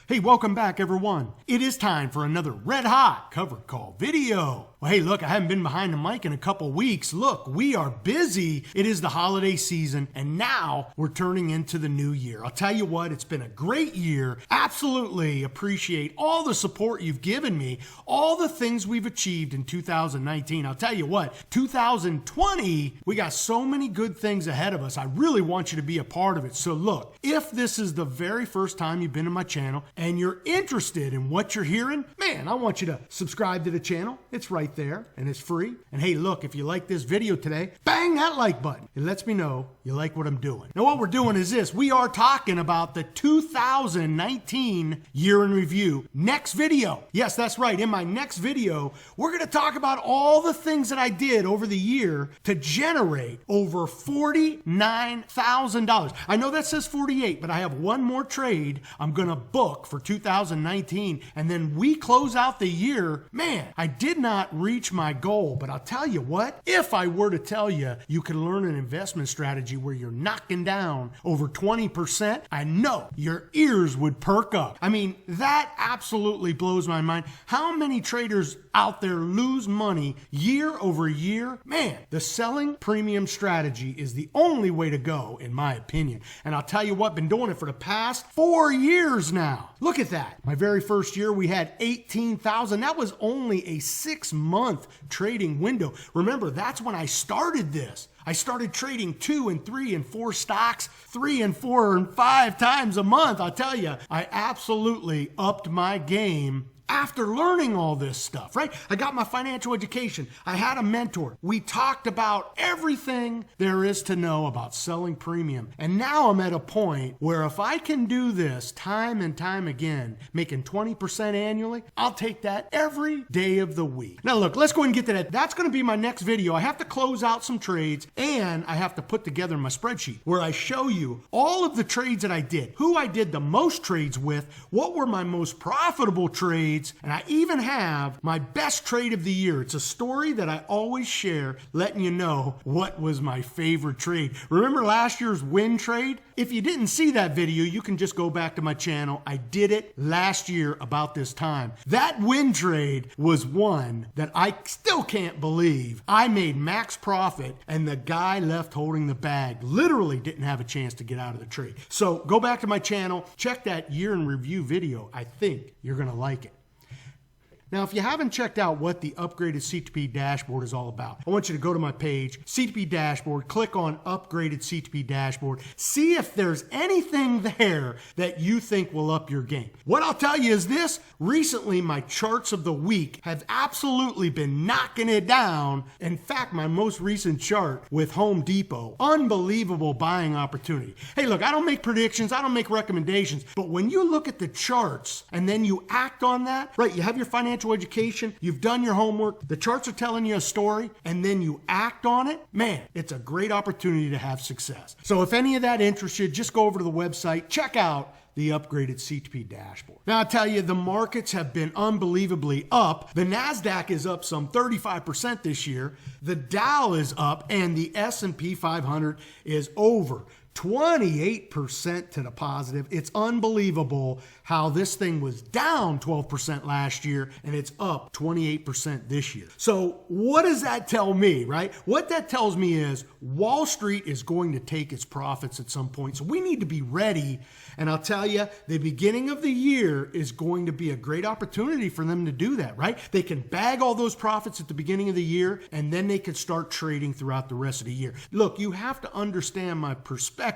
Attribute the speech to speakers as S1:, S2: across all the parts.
S1: Hey, welcome back, everyone. It is time for another red-hot cover call video. Well, hey, look, I haven't been behind the mic in a couple weeks. Look, we are busy. It is the holiday season, and now we're turning into the new year. I'll tell you what, it's been a great year. Absolutely appreciate all the support you've given me, all the things we've achieved in 2019. I'll tell you what, 2020, we got so many good things ahead of us. I really want you to be a part of it. So look, if this is the very first time you've been to my channel and you're interested in what you're hearing, man, I want you to subscribe to the channel. It's right there and it's free. And hey, look, if you like this video today, bang that like button. It lets me know you like what I'm doing. Now, what we're doing is this. We are talking about the 2019 year in review. Next video. Yes, that's right. In my next video, we're going to talk about all the things that I did over the year to generate over $49,000. I know that says 48, but I have one more trade I'm going to book for 2019. And then we close out the year. Man, I did not reach my goal, but I'll tell you what, if I were to tell you you can learn an investment strategy where you're knocking down over 20%, I know your ears would perk up. I mean, that absolutely blows my mind. How many traders out there lose money year over year? Man, the selling premium strategy is the only way to go, in my opinion. And I'll tell you what, been doing it for the past 4 years now. Look at that. My very first year, we had 18,000. That was only a 6-month trading window. Remember, that's when I started this. I started trading 2 and 3 and 4 stocks 3 and 4 and 5 times a month. I'll tell you, I absolutely upped my game after learning all this stuff, right? I got my financial education. I had a mentor. We talked about everything there is to know about selling premium. And now I'm at a point where if I can do this time and time again, making 20% annually, I'll take that every day of the week. Now look, let's go ahead and get to that. That's going to be my next video. I have to close out some trades and I have to put together my spreadsheet where I show you all of the trades that I did, who I did the most trades with, what were my most profitable trades, and I even have my best trade of the year. It's a story that I always share, letting you know what was my favorite trade. Remember last year's win trade? If you didn't see that video, you can just go back to my channel. I did it last year about this time. That win trade was one that I still can't believe. I made max profit and the guy left holding the bag literally didn't have a chance to get out of the trade. So go back to my channel, check that year in review video. I think you're going to like it. Now, if you haven't checked out what the upgraded CTP dashboard is all about, I want you to go to my page, CTP dashboard, click on upgraded CTP dashboard, see if there's anything there that you think will up your game. What I'll tell you is this, recently my charts of the week have absolutely been knocking it down. In fact, my most recent chart with Home Depot, unbelievable buying opportunity. Hey, look, I don't make predictions, I don't make recommendations, but when you look at the charts and then you act on that, right, you have your financial education, you've done your homework, the charts are telling you a story, and then you act on it, man, it's a great opportunity to have success. So if any of that interests you, just go over to the website, check out the upgraded CTP dashboard. Now, I'll tell you, the markets have been unbelievably up. The NASDAQ is up some 35% this year. The Dow is up, and the S&P 500 is over 28% to the positive. It's unbelievable how this thing was down 12% last year and it's up 28% this year. So what does that tell me, right? What that tells me is Wall Street is going to take its profits at some point. So we need to be ready. And I'll tell you, the beginning of the year is going to be a great opportunity for them to do that, right? They can bag all those profits at the beginning of the year and then they can start trading throughout the rest of the year. Look, you have to understand my perspective.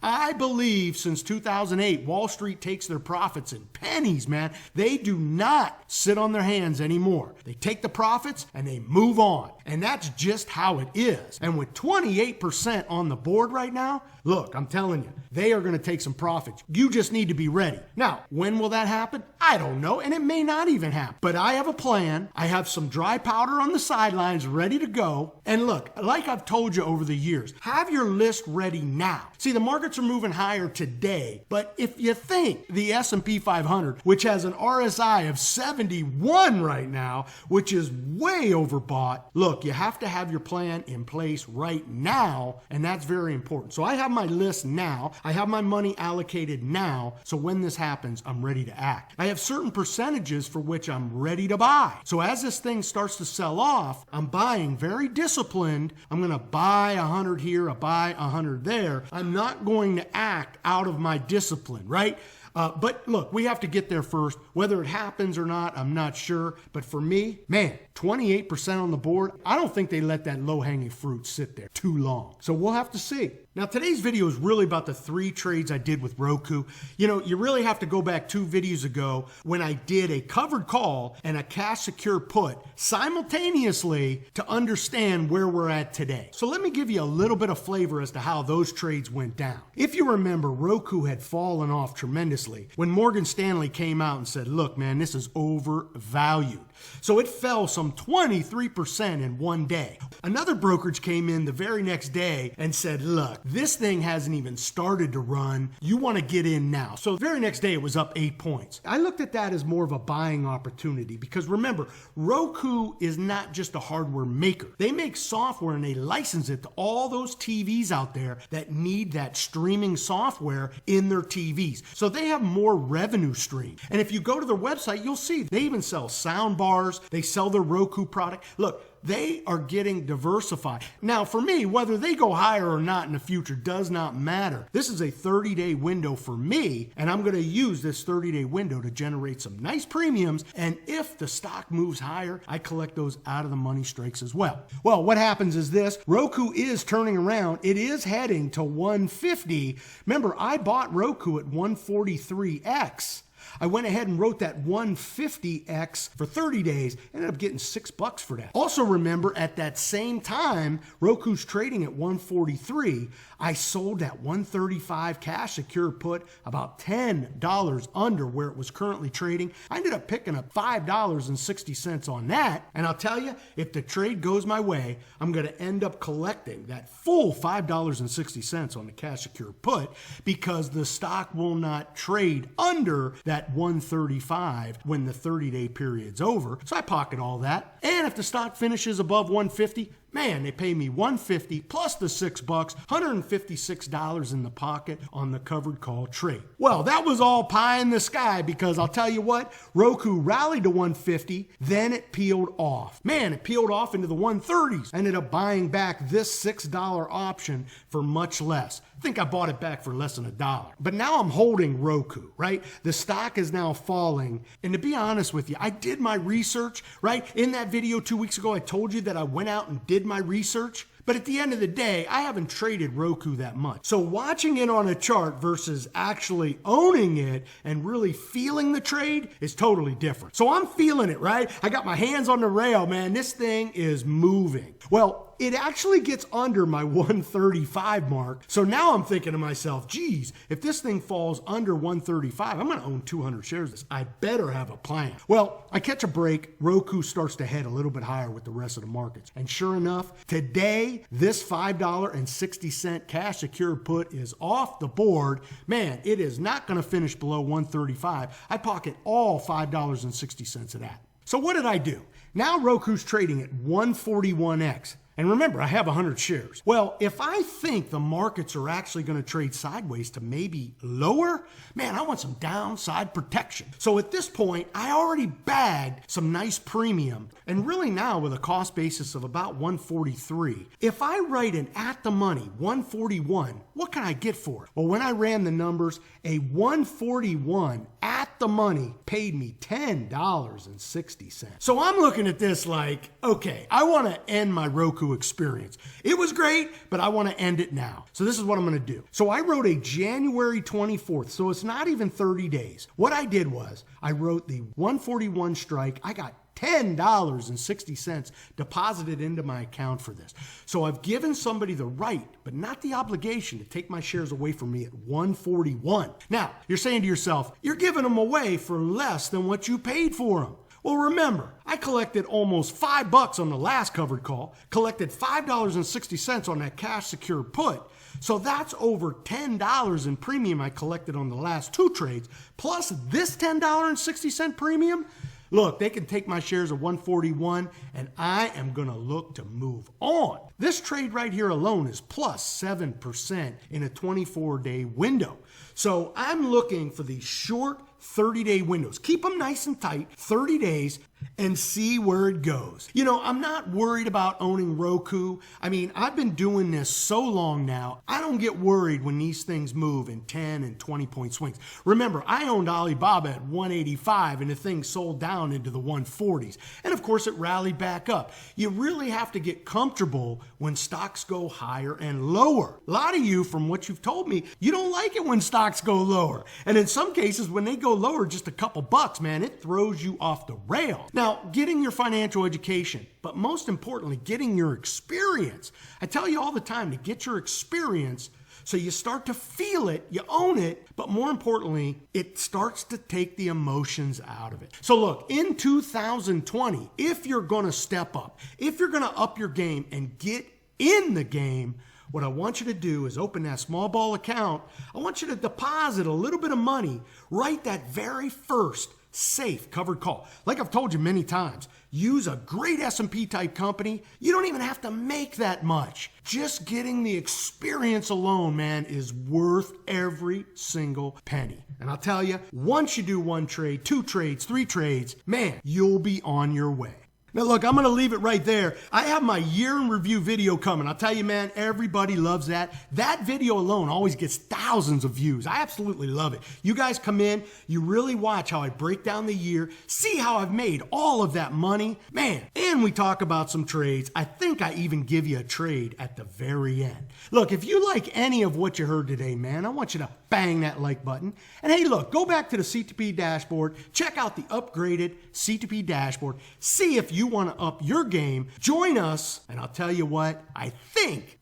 S1: I believe since 2008, Wall Street takes their profits in pennies, man. They do not sit on their hands anymore. They take the profits and they move on. And that's just how it is. And with 28% on the board right now, look, I'm telling you, they are going to take some profits. You just need to be ready. Now, when will that happen? I don't know, and it may not even happen. But I have a plan. I have some dry powder on the sidelines ready to go. And look, like I've told you over the years, have your list ready now. See, the markets are moving higher today, but if you think the S&P 500, which has an RSI of 71 right now, which is way overbought, look, you have to have your plan in place right now, and that's very important. So I have my list now. I have my money allocated now, so when this happens, I'm ready to act. I have certain percentages for which I'm ready to buy. So as this thing starts to sell off, I'm buying very disciplined. I'm going to buy 100 here, I buy 100 there. I'm not going to act out of my discipline, right? But look, we have to get there first. Whether it happens or not, I'm not sure. But for me, man, 28% on the board. I don't think they let that low-hanging fruit sit there too long. So we'll have to see. Now, today's video is really about the 3 trades I did with Roku. You know, you really have to go back 2 videos ago when I did a covered call and a cash secure put simultaneously to understand where we're at today. So let me give you a little bit of flavor as to how those trades went down. If you remember, Roku had fallen off tremendously when Morgan Stanley came out and said, look, man, this is overvalued. So it fell some 23% in one day. Another brokerage came in the very next day and said, look, this thing hasn't even started to run. You want to get in now. So the very next day it was up 8 points. I looked at that as more of a buying opportunity because remember, Roku is not just a hardware maker. They make software and they license it to all those TVs out there that need that streaming software in their TVs. So they have more revenue stream. And if you go to their website, you'll see they even sell sound bars. They sell their Roku product. Look, they are getting diversified. Now, for me, whether they go higher or not in the future does not matter. This is a 30-day window for me, and I'm going to use this 30-day window to generate some nice premiums. And if the stock moves higher, I collect those out of the money strikes as well. Well, what happens is this. Roku is turning around. It is heading to 150. Remember, I bought Roku at 143X. I went ahead and wrote that 150X for 30 days, ended up getting $6 for that. Also remember, at that same time, Roku's trading at 143. I sold that 135 cash secure put about $10 under where it was currently trading. I ended up picking up $5.60 on that. And I'll tell you, if the trade goes my way, I'm going to end up collecting that full $5.60 on the cash secure put because the stock will not trade under that 135 when the 30-day period's over. So I pocket all that. And if the stock finishes above 150, man, they pay me $150 plus the $6, $156 in the pocket on the covered call trade. Well, that was all pie in the sky because I'll tell you what, Roku rallied to 150, then it peeled off. Man, it peeled off into the 130s. I ended up buying back this $6 option for much less. I think I bought it back for less than $1. But now I'm holding Roku, right? The stock is now falling. And to be honest with you, I did my research, right? In that video 2 weeks ago, I told you that I went out and did my research. But at the end of the day, I haven't traded Roku that much. So watching it on a chart versus actually owning it and really feeling the trade is totally different. So I'm feeling it, right? I got my hands on the rail, man. This thing is moving. Well, it actually gets under my 135 mark. So now I'm thinking to myself, geez, if this thing falls under 135, I'm going to own 200 shares of this. I better have a plan. Well, I catch a break. Roku starts to head a little bit higher with the rest of the markets. And sure enough, today, this $5.60 cash secured put is off the board. Man, it is not going to finish below 135. I pocket all $5.60 of that. So what did I do? Now Roku's trading at 141X. And remember, I have 100 shares. Well, if I think the markets are actually going to trade sideways to maybe lower, man, I want some downside protection. So at this point, I already bagged some nice premium. And really now with a cost basis of about 143, if I write an at the money 141, what can I get for it? Well, when I ran the numbers, a 141 at the money paid me $10.60. So I'm looking at this like, okay, I want to end my Roku experience. It was great, but I want to end it now. So this is what I'm going to do. So I wrote a January 24th, so it's not even 30 days. What I did was I wrote the 141 strike. I got $10.60 deposited into my account for this. So I've given somebody the right, but not the obligation to take my shares away from me at 141. Now, you're saying to yourself, you're giving them away for less than what you paid for them. Well, remember, I collected almost $5 on the last covered call, collected $5.60 on that cash secured put. So that's over $10 in premium I collected on the last 2 trades, plus this $10.60 premium. Look, they can take my shares of 141, and I am going to look to move on. This trade right here alone is plus 7% in a 24-day window. So I'm looking for these short 30-day windows. Keep them nice and tight, 30 days, and see where it goes. You know, I'm not worried about owning Roku. I mean, I've been doing this so long now, I don't get worried when these things move in 10 and 20 point swings. Remember, I owned Alibaba at 185 and the thing sold down into the 140s. And of course, it rallied back up. You really have to get comfortable when stocks go higher and lower. A lot of you, from what you've told me, you don't like it when stocks go lower. And in some cases, when they go lower just a couple bucks, man, it throws you off the rail. Now, getting your financial education, but most importantly, getting your experience. I tell you all the time to get your experience so you start to feel it, you own it, but more importantly, it starts to take the emotions out of it. So look, in 2020, if you're going to step up, if you're going to up your game and get in the game, what I want you to do is open that small ball account. I want you to deposit a little bit of money right that very first safe covered call. Like I've told you many times, use a great S&P type company. You don't even have to make that much. Just getting the experience alone, man, is worth every single penny. And I'll tell you, once you do 1 trade, 2 trades, 3 trades, man, you'll be on your way. Now look, I'm going to leave it right there. I have my year in review video coming. I'll tell you, man, everybody loves that. That video alone always gets thousands of views. I absolutely love it. You guys come in, you really watch how I break down the year, see how I've made all of that money. Man, and we talk about some trades. I think I even give you a trade at the very end. Look, if you like any of what you heard today, man, I want you to bang that like button. And hey, look, go back to the C2P dashboard, check out the upgraded C2P dashboard, see if you want to up your game, join us, and I'll tell you what, I think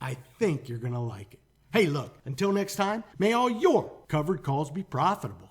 S1: you're going to like it. Hey, look, until next time, may all your covered calls be profitable.